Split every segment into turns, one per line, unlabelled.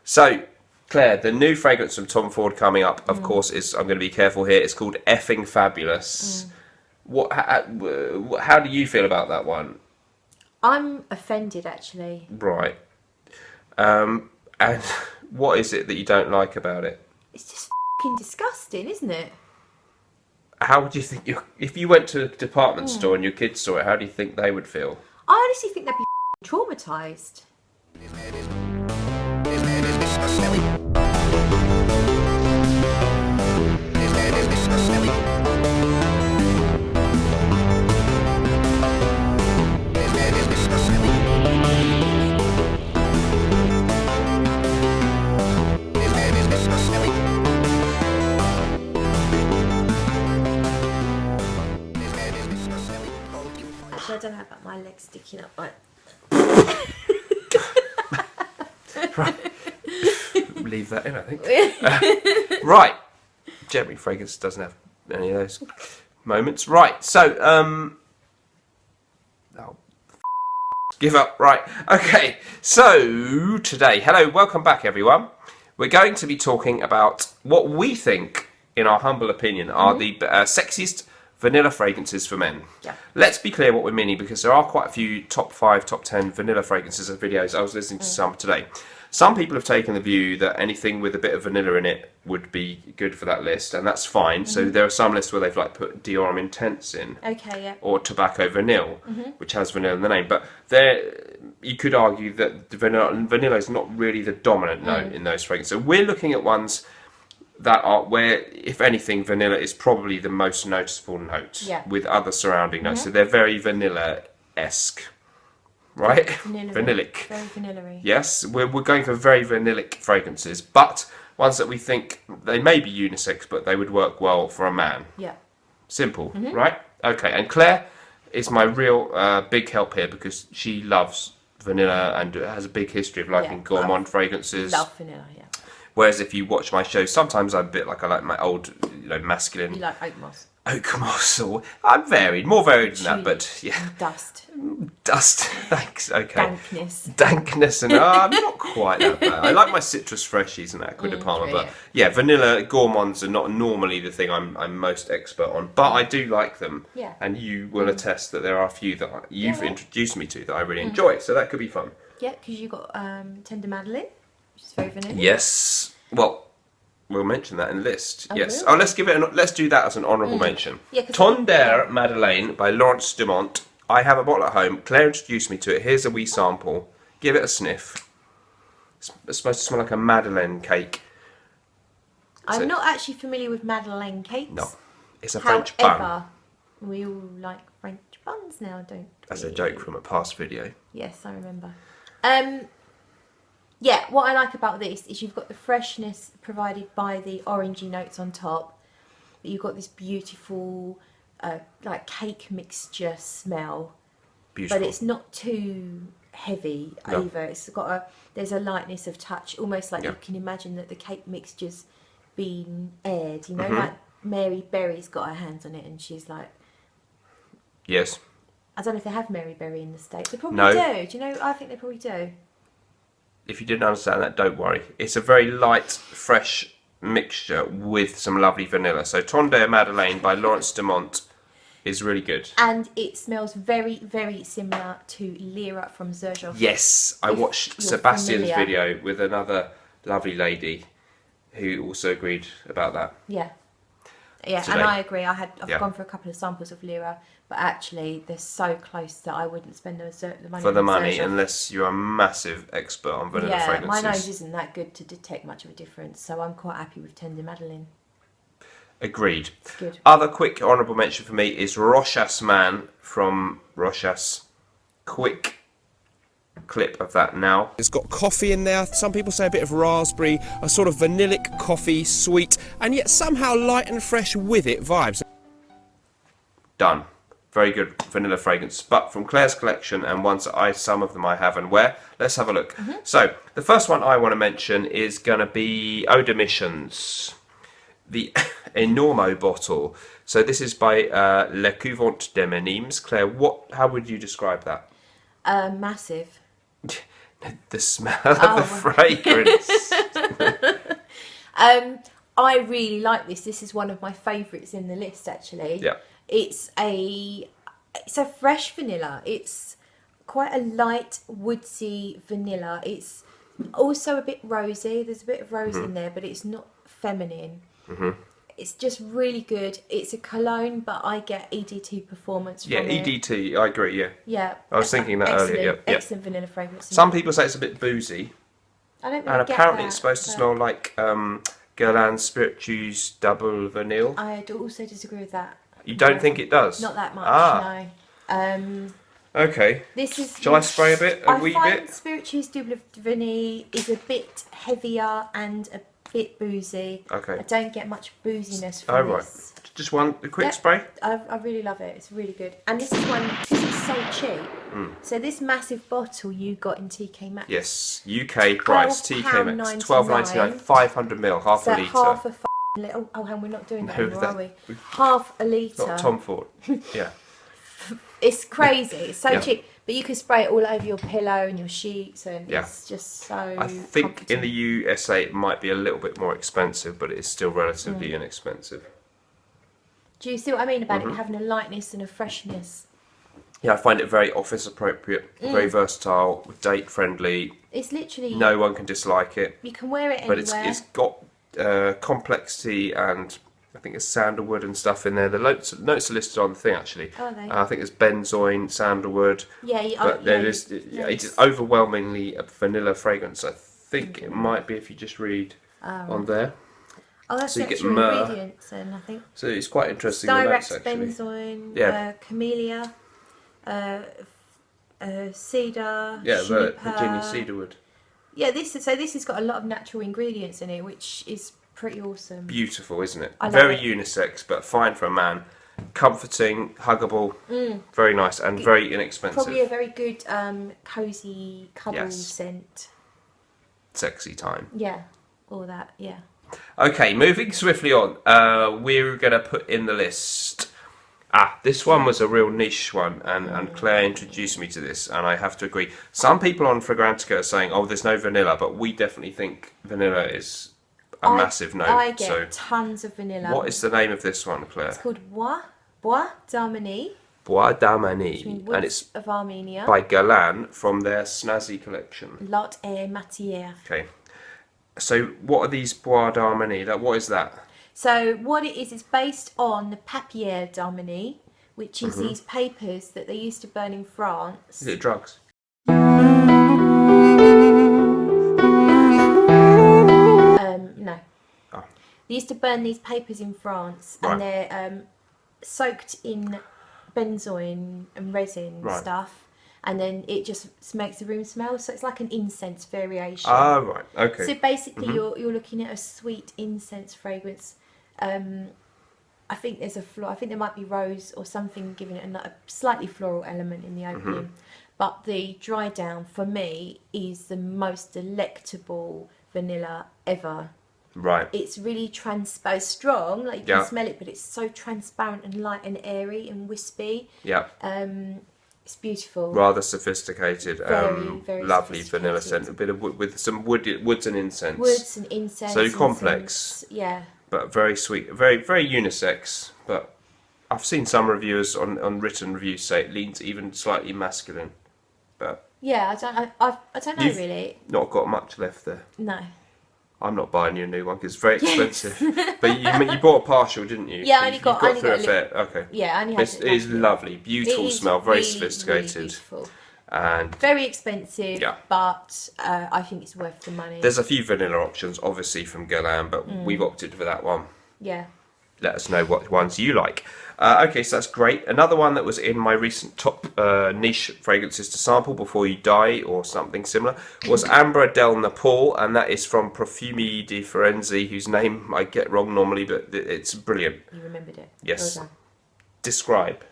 So, Claire, the new fragrance from Tom Ford coming up, of course, is, I'm going to be careful here, it's called Effing Fabulous. How do you feel about that one?
I'm offended, actually.
Right. And what is it that you don't like about it?
It's just f***ing disgusting, isn't it?
How would you think, if you went to a department store and your kids saw it, how do you think they would feel?
I honestly think they'd be traumatised. Actually, I don't know about my legs sticking up like.
Right. Leave that in, I think. Right. Generally, fragrance doesn't have any of those moments. Right. So, give up. Right. Okay. So, today, hello, welcome back, everyone. We're going to be talking about what we think, in our humble opinion, are the sexiest vanilla fragrances for men.
Yeah.
Let's be clear what we're meaning, because there are quite a few top 5, top 10 vanilla fragrances and videos. I was listening to some today. Some people have taken the view that anything with a bit of vanilla in it would be good for that list, and that's fine. So there are some lists where they've like put Diorum Intense in,
Okay, yeah.
or Tobacco Vanille, which has vanilla in the name. But there, you could argue that the vanilla is not really the dominant note in those fragrances. So we're looking at ones that are where, if anything, vanilla is probably the most noticeable note, with other surrounding notes. So they're very vanilla-esque, right? Vanillic.
Very vanilla-y.
Yes, we're going for very vanillic fragrances, but ones that we think they may be unisex, but they would work well for a man.
Yeah.
Simple, right? Okay, and Claire is my real big help here, because she loves vanilla and has a big history of liking gourmand fragrances.
Love vanilla, yeah.
Whereas if you watch my shows, sometimes I'm a bit like I like my old, masculine.
You like oak moss?
Oak moss, or I'm varied, more varied than that, but yeah.
Dust.
Dust, thanks, okay.
Dankness,
and I'm not quite that bad. I like my citrus freshies and Aqua de Parma, but yeah, vanilla gourmands are not normally the thing I'm most expert on, but I do like them.
Yeah.
And you will attest that there are a few that you've introduced me to that I really enjoy, so that could be fun.
Yeah, because you got Tendre Madeleine, which is very vanilla.
Yes. Well, we'll mention that in the list.
Oh,
yes.
really?
Oh, let's give it. Let's do that as an honourable mention.
Yeah,
Tendre Madeleine by Laurence Dumont. I have a bottle at home. Claire introduced me to it. Here's a wee sample. Give it a sniff. It's supposed to smell like a Madeleine cake.
I'm not actually familiar with Madeleine cakes.
No, it's a French bun.
However, we all like French buns now, don't we?
That's a joke from a past video.
Yes, I remember. Yeah, what I like about this is you've got the freshness provided by the orangey notes on top, but you've got this beautiful, like cake mixture smell.
Beautiful.
But it's not too heavy either. It's got there's a lightness of touch, almost like you can imagine that the cake mixture's been aired. You know, like Mary Berry's got her hands on it, and she's like,
yes.
I don't know if they have Mary Berry in the States. They probably do. Do you know? I think they probably do.
If you didn't understand that, don't worry. It's a very light, fresh mixture with some lovely vanilla. So Tendre Madeleine by Laurence Dumont is really good.
And it smells very, very similar to Lyra from Xerjoff.
Yes, I watched Sebastian's video with another lovely lady who also agreed about that.
Yeah. Yeah,
today.
And I agree. I've gone for a couple of samples of Lyra, but actually they're so close that I wouldn't spend the money
for the
on
money
Xerjoff.
Unless you're a massive expert on vanilla fragrances.
My nose isn't that good to detect much of a difference, so I'm quite happy with Tendre Madeleine.
Agreed.
It's good.
Other quick honourable mention for me is Rochas Man from Rochas. Quick clip of that now. It's got coffee in there. Some people say a bit of raspberry, a sort of vanillic coffee, sweet, and yet somehow light and fresh with it vibes. Done. Very good vanilla fragrance, but from Claire's collection and ones that some of them I have and wear. Let's have a look. So the first one I want to mention is going to be Eau de Missions, the Enormo bottle. So this is by Le Couvent des Minimes. Claire, how would you describe that?
Massive.
The smell of the fragrance.
I really like this. This is one of my favourites in the list, actually.
Yeah.
It's a fresh vanilla. It's quite a light, woodsy vanilla. It's also a bit rosy. There's a bit of rose in there, but it's not feminine. It's just really good. It's a cologne, but I get EDT performance from it.
EDT, I agree, yeah.
Yeah.
I was thinking that earlier, yeah.
Excellent vanilla fragrance.
Some people say it's a bit boozy.
I don't really
And
get
apparently
that,
it's supposed to smell like Guerlain Spiritueuse Double Vanille.
I do also disagree with that.
You don't think it does?
Not that much, no.
Okay.
This is.
Shall I spray a bit? A wee bit?
I find Spiritueuse Double Vanille is a bit heavier and a bit boozy.
Okay.
I don't get much booziness from this.
Right. Just a quick spray?
I really love it. It's really good. And this is one, because it's so cheap. So this massive bottle you got in TK Maxx.
Yes. UK price. TK Maxx. £12.99. 500ml. Half a litre.
Half a little. Oh, and we're not doing that anymore, are we? Half a litre.
Not Tom Ford. Yeah.
It's crazy. It's so cheap. But you can spray it all over your pillow and your sheets, and it's just so
I think in the USA it might be a little bit more expensive, but it's still relatively inexpensive.
Do you see what I mean about it having a lightness and a freshness?
Yeah, I find it very office appropriate, very versatile, date friendly.
It's literally...
No one can dislike it.
You can wear it anywhere.
But it's got complexity and... I think there's sandalwood and stuff in there. The notes are listed on the thing, actually.
Oh, are they?
I think there's benzoin, sandalwood. It's overwhelmingly a vanilla fragrance. I think it might be if you just read on there.
Oh, that's
so you get
extra ingredients, then I think.
So it's quite interesting.
Styrax, benzoin, camellia, cedar,
Virginia cedarwood.
Yeah, this has got a lot of natural ingredients in it, which is pretty awesome.
Beautiful, isn't it?
I love
Very
it.
Unisex, but fine for a man. Comforting, huggable, very nice, and very inexpensive.
Probably a very good cosy cuddle scent.
Sexy time.
Yeah, all that. Yeah.
Okay, moving swiftly on. We're going to put in the list. This one was a real niche one, and Claire introduced me to this, and I have to agree. Some people on Fragrantica are saying, "Oh, there's no vanilla," but we definitely think vanilla is a massive no.
I get tons of vanilla.
What is the name of this one, Claire?
It's called Bois d'Armenie.
Bois d'Armenie, and it's
of Armenia
by Guerlain from their Snazzy collection.
Lot et Matière.
Okay. So what are these Bois d'Armenie? What is that?
So what it is based on the Papier d'Armenie, which is these papers that they used to burn in France.
Is it drugs?
No. Oh. They used to burn these papers in France, and they're soaked in benzoin and resin stuff, and then it just makes the room smell. So it's like an incense variation.
Ah, right. Okay.
So basically, you're looking at a sweet incense fragrance. I think there's I think there might be rose or something giving it a slightly floral element in the opening. But the dry down for me is the most delectable vanilla ever.
Right.
It's really strong, like you can smell it, but it's so transparent and light and airy and wispy.
Yeah.
It's beautiful.
Rather sophisticated,
very
lovely
sophisticated.
vanilla scent, a bit of wood, with some woods and incense.
Woods and incense.
So complex. But very sweet, very unisex. But I've seen some reviewers on written reviews say it leans even slightly masculine. But
yeah, I don't know really.
Not got much left there.
No.
I'm not buying you a new one because it's very expensive. But you bought a partial, didn't you?
Yeah, I only got
through a fair. Okay.
Yeah, I only had
it is lovely, beautiful smell, very sophisticated,
really beautiful.
And
very expensive. Yeah. But I think it's worth the money.
There's a few vanilla options, obviously from Guerlain, but we've opted for that one.
Yeah.
Let us know what ones you like. Okay, so that's great. Another one that was in my recent top niche fragrances to sample before you die, or something similar, was Ambra del Nepal, and that is from Profumi di Firenze, whose name I get wrong normally, but it's brilliant.
You remembered it.
Yes.
Well done.
Describe.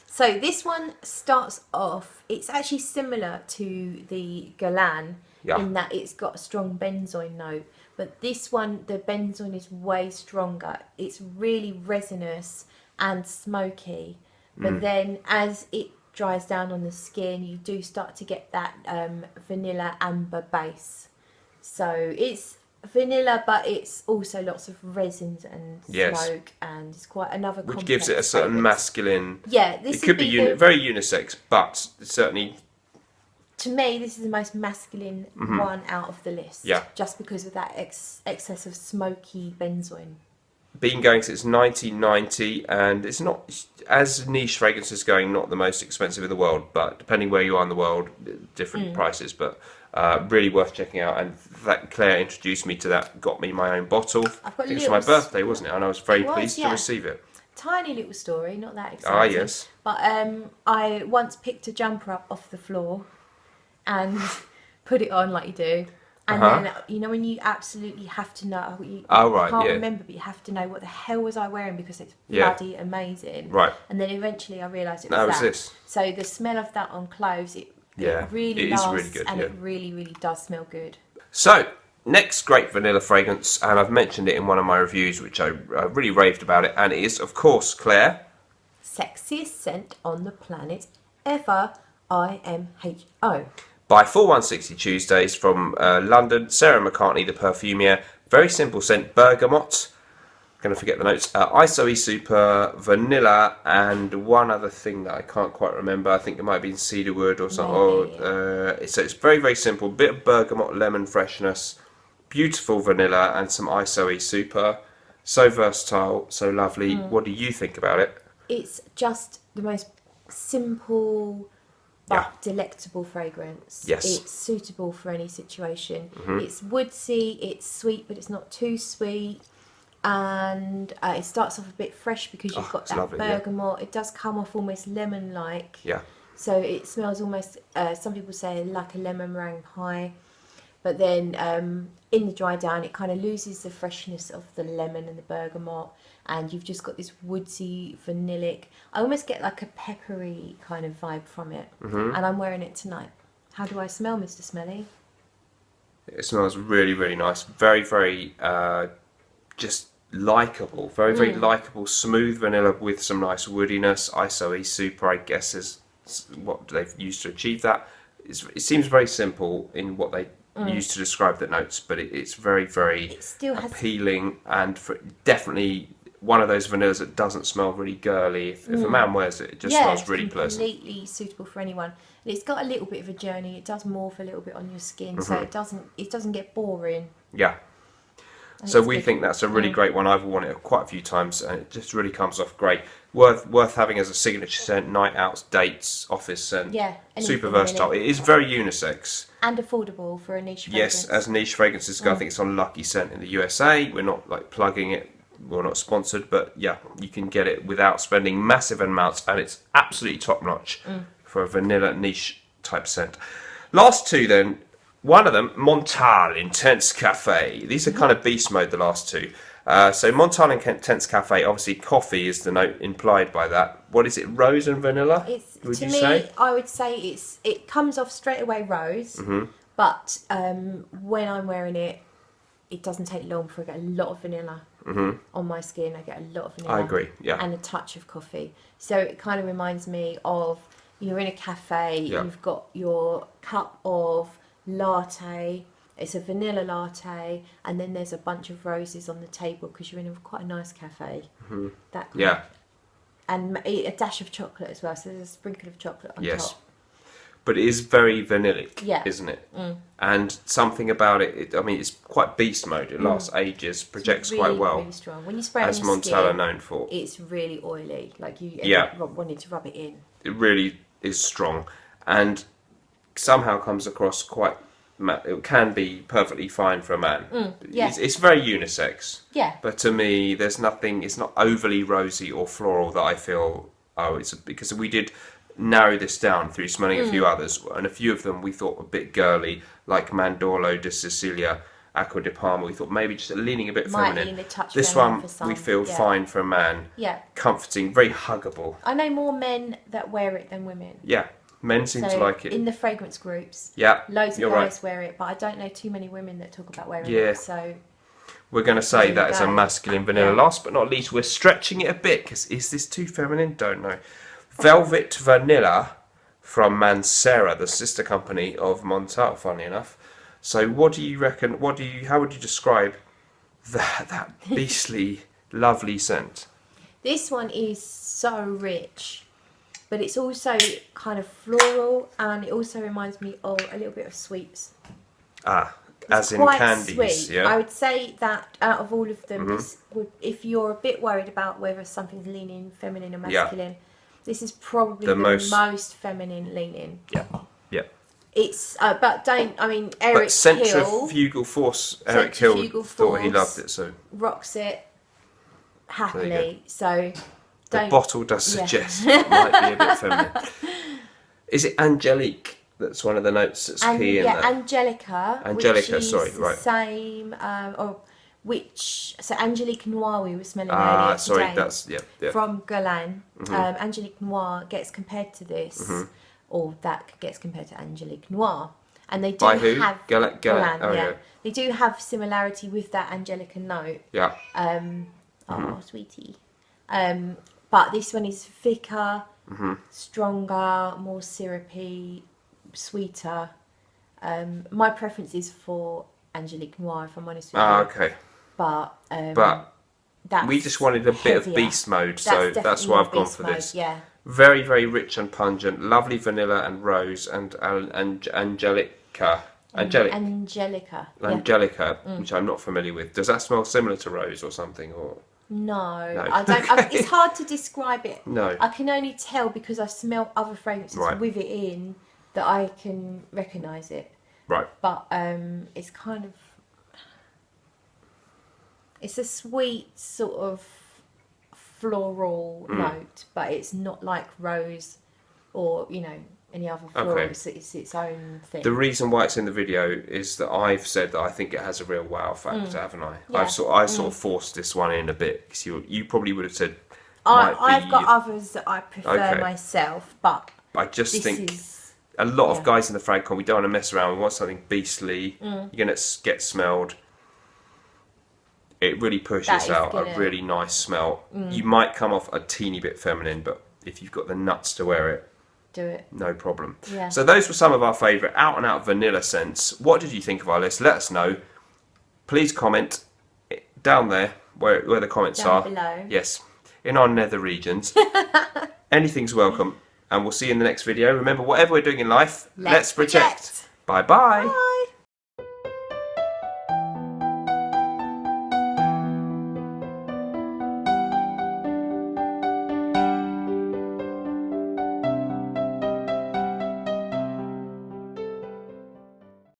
So this one starts off, it's actually similar to the Guerlain in that it's got a strong benzoin note. But this one, the benzoin is way stronger. It's really resinous and smoky. But then as it dries down on the skin, you do start to get that vanilla amber base. So it's vanilla, but it's also lots of resins and smoke, and it's quite another complex
which gives it a certain
fragrance.
Masculine.
Yeah,
it could be very unisex, but certainly.
To me, this is the most masculine one out of the list.
Yeah.
Just because of that excess of smoky benzoin.
Been going since 1990, and it's not, as niche fragrances going, not the most expensive in the world, but depending where you are in the world, different prices, but really worth checking out. And that Claire introduced me to that, got me my own bottle.
I've got
it was for my birthday, wasn't it? And I was very pleased to receive it.
Tiny little story, not that exciting.
Yes.
But I once picked a jumper up off the floor and put it on like you do. And then, you know, when you absolutely have to know, you can't remember, but you have to know what the hell was I wearing because it's bloody amazing.
Right.
And then eventually I realised it was that.
This.
So the smell of that on clothes, it really lasts,
really good,
and it really, really does smell good.
So, next great vanilla fragrance, and I've mentioned it in one of my reviews, which I really raved about it, and it is, of course, Claire.
Sexiest scent on the planet ever, IMHO.
By 4160 Tuesdays from London, Sarah McCartney, the perfumier. Very simple scent, bergamot. Going to forget the notes. Isoe Super, vanilla, and one other thing that I can't quite remember. I think it might have been cedarwood or something. So it's very, very simple. Bit of bergamot, lemon freshness, beautiful vanilla, and some Isoe Super. So versatile, so lovely. What do you think about it?
It's just the most simple but delectable fragrance.
Yes.
It's suitable for any situation. It's woodsy, it's sweet, but it's not too sweet. And it starts off a bit fresh because you've got that
lovely,
bergamot. It does come off almost lemon-like.
Yeah.
So it smells almost, some people say, like a lemon meringue pie. But then in the dry down, it kind of loses the freshness of the lemon and the bergamot. And you've just got this woodsy, vanillic. I almost get like a peppery kind of vibe from it. And I'm wearing it tonight. How do I smell, Mr. Smelly?
It smells really, really nice. Very, very just likeable. Very, very likeable, smooth vanilla with some nice woodiness. Isoe Super, I guess, is what they've used to achieve that. It seems very simple in what they use to describe the notes, but it's very, very appealing, and definitely one of those vanillas that doesn't smell really girly. If a man wears it, it just smells really pleasant.
Completely suitable for anyone. And it's got a little bit of a journey. It does morph a little bit on your skin, so it doesn't get boring.
Yeah. So we think that's a really great one. I've worn it quite a few times, and it just really comes off great. Worth having as a signature scent, night outs, dates, office scent.
Yeah.
Super versatile.
Really.
It is very unisex.
And affordable for a niche fragrance.
Yes, as niche fragrances go, I think it's on Lucky Scent in the USA. We're not like plugging it. We're not sponsored, but yeah, you can get it without spending massive amounts, and it's absolutely top notch for a vanilla niche type scent. Last two then. One of them, Montale Intense Cafe. These are kind of beast mode, the last two. So Montale Intense Cafe, obviously coffee is the note implied by that. What is it, rose and vanilla?
I would say it comes off straight away rose, but when I'm wearing it, it doesn't take long for I get a lot of vanilla on my skin. I get a lot of vanilla.
I agree, yeah.
And a touch of coffee. So it kind of reminds me of, you're in a cafe, you've got your cup of latte, it's a vanilla latte, and then there's a bunch of roses on the table because you're in quite a nice cafe. That kind of, and a dash of chocolate as well, so there's a sprinkle of chocolate on top.
But it is very vanillic, isn't it? And something about it, I mean, it's quite beast mode. It lasts ages, projects
really,
quite well.
Really strong. When you spray it
as
on your
Montale are
skin,
known for.
It's really oily, like you wanted to rub it in.
It really is strong, and somehow comes across quite. It can be perfectly fine for a man. It's very unisex.
Yeah.
But to me, there's nothing. It's not overly rosy or floral that I feel. Because we did narrow this down through smelling a few others, and a few of them we thought a bit girly, like Mandorlo de Sicilia, Acqua di Parma. We thought maybe just leaning a bit feminine. This one we feel fine for a man.
Yeah.
Comforting, very huggable.
I know more men that wear it than women.
Yeah. Men seem to like it.
In the fragrance groups, loads of guys wear it, but I don't know too many women that talk about wearing it. So
we're going to say that is a masculine vanilla. Last but not least, we're stretching it a bit, because is this too feminine? Don't know. Velvet Vanilla from Mancera, the sister company of Montale, funny enough. So what do you reckon, how would you describe that beastly, lovely scent?
This one is so rich, but it's also kind of floral, and it also reminds me of a little bit of sweets.
Ah,
It's
as in
quite
candies,
sweet.
yeah?
I would say that out of all of them, this would, if you're a bit worried about whether something's leaning feminine or masculine, this is probably the most feminine leaning.
Yeah, yeah.
It's, but don't, I mean, Eric
But centrifugal force, Eric Hill thought he loved it, so.
Rocks it happily, so
the
don't.
bottle does suggest it might be a bit feminine. Is it Angelique? That's one of the notes that's key in
yeah,
that.
Angelica,
Angelica,
which is
sorry,
the
right.
same, so Angelique Noir we were smelling earlier
sorry,
today,
that's, yeah.
from Guerlain. Angelique Noir gets compared to this, or that gets compared to Angelique Noir. And they do
By who?
have
Guerlain, oh, yeah.
They do have similarity with that Angelica note.
Yeah.
Oh, sweetie. But this one is thicker, stronger, more syrupy, sweeter. My preference is for Angelique Noir, if I'm honest with you.
Okay.
But
But we just wanted a bit of beast mode, so that's why I've gone for this.
Yeah.
Very, very rich and pungent. Lovely vanilla and rose and Angelica.
Angelica.
Angelica, which I'm not familiar with. Does that smell similar to rose or something? Or
No. I don't. It's hard to describe it.
No.
I can only tell because I've smelled other fragrances
Right.
with it in that I can recognise it.
Right.
But it's kind of, it's a sweet sort of floral note, but it's not like rose or, you know, any other floral.
Okay.
It's its own thing.
The reason why it's in the video is that I've said that I think it has a real wow factor, haven't I?
Yeah.
I sort of forced this one in a bit because you probably would have said.
I've got others that I prefer myself, but
I just think
is,
a lot of guys in the FragCon, we don't want to mess around. We want something beastly. You're going to get smelled. It really pushes out a really nice smell. You might come off a teeny bit feminine, but if you've got the nuts to wear it,
do it.
no problem.
Yeah.
So those were some of our favourite out and out vanilla scents. What did you think of our list? Let us know. Please comment down there where the comments
Down
are.
below.
Yes, in our nether regions. Anything's welcome, and we'll see you in the next video. Remember, whatever we're doing in life, let's project. Bye-bye.
Bye.